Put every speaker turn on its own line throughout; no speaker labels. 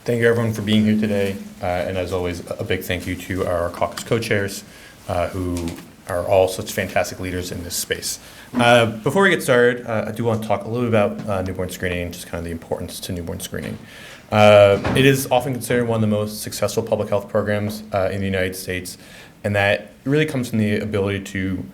Thank you everyone for being here today, and as always, a big thank you to our caucus co-chairs who are all such fantastic leaders in this space. Before we get started, I do want to talk a little bit about newborn screening and just kind of the importance to newborn screening. It is often considered one of the most successful public health programs in the United States, and that really comes from the ability to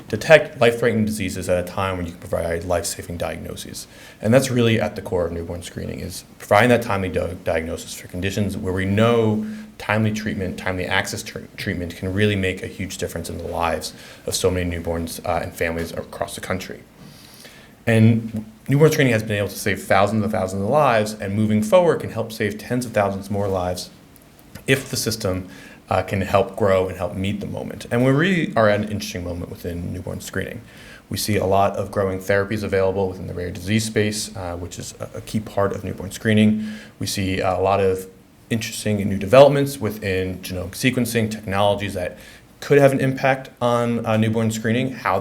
detect life-threatening diseases at a time when you can provide life-saving diagnoses. And that's really at the core of newborn screening, is providing that timely diagnosis for conditions where we know timely treatment, timely access to treatment can really make a huge difference in the lives of so many newborns and families across the country. And newborn screening has been able to save thousands of lives, and moving forward can help save tens of thousands more lives if the system can help grow and help meet the moment. And we really are at an interesting moment within newborn screening. We see a lot of growing therapies available within the rare disease space, which is a key part of newborn screening. We see a lot of interesting and new developments within genomic sequencing technologies that could have an impact on newborn screening. How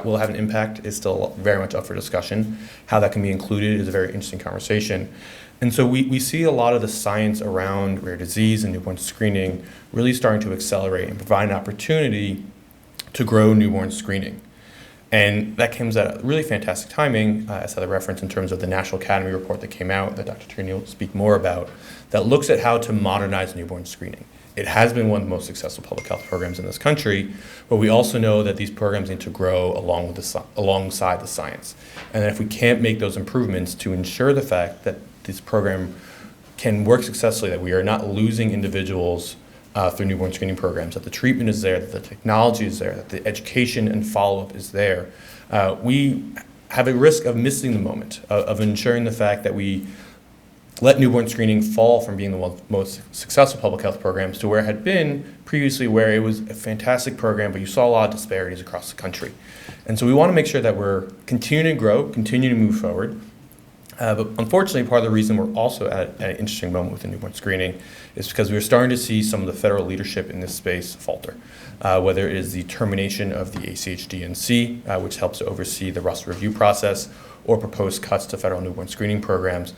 will have an impact is still very much up for discussion. How that can be included is a very interesting conversation. And so we see a lot of the science around rare disease and newborn screening really starting to accelerate and provide an opportunity to grow newborn screening. And that comes at a really fantastic timing, as I referenced in terms of the National Academy report that came out that Dr. Tierney will speak more about, that looks at how to modernize newborn screening. It has been one of the most successful public health programs in this country, but we also know that these programs need to grow alongside the science. And that if we can't make those improvements to ensure the fact that this program can work successfully, that we are not losing individuals through newborn screening programs, that the treatment is there, that the technology is there, that the education and follow-up is there, we have a risk of missing the moment, of ensuring the fact that we let newborn screening fall from being the most successful public health programs to where it had been previously, where it was a fantastic program, but you saw a lot of disparities across the country. And so we want to make sure that we're continuing to grow, continue to move forward. But unfortunately, part of the reason we're also at an interesting moment within newborn screening is because we're starting to see some of the federal leadership in this space falter, whether it is the termination of the ACHD&C, which helps to oversee the Russell review process, or proposed cuts to federal newborn screening programs.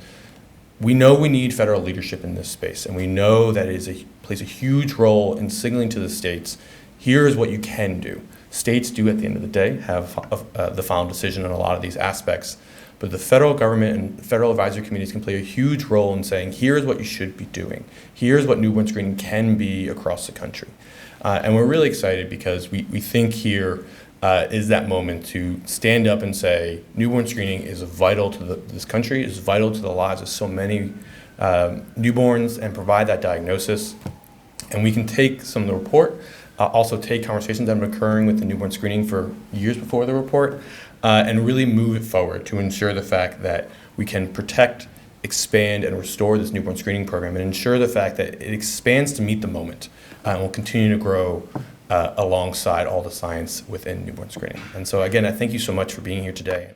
We know we need federal leadership in this space, and we know that it plays a huge role in signaling to the states, here is what you can do. States do, at the end of the day, have the final decision on a lot of these aspects, but the federal government and federal advisory committees can play a huge role in saying, here's what you should be doing. Here's what newborn screening can be across the country. And we're really excited because we think here is that moment to stand up and say, newborn screening is vital to this country, is vital to the lives of so many newborns, and provide that diagnosis. And we can take some of the report, also take conversations that have been occurring with the newborn screening for years before the report, and really move it forward to ensure the fact that we can protect, expand, and restore this newborn screening program, and ensure the fact that it expands to meet the moment and will continue to grow alongside all the science within newborn screening. And so again, I thank you so much for being here today.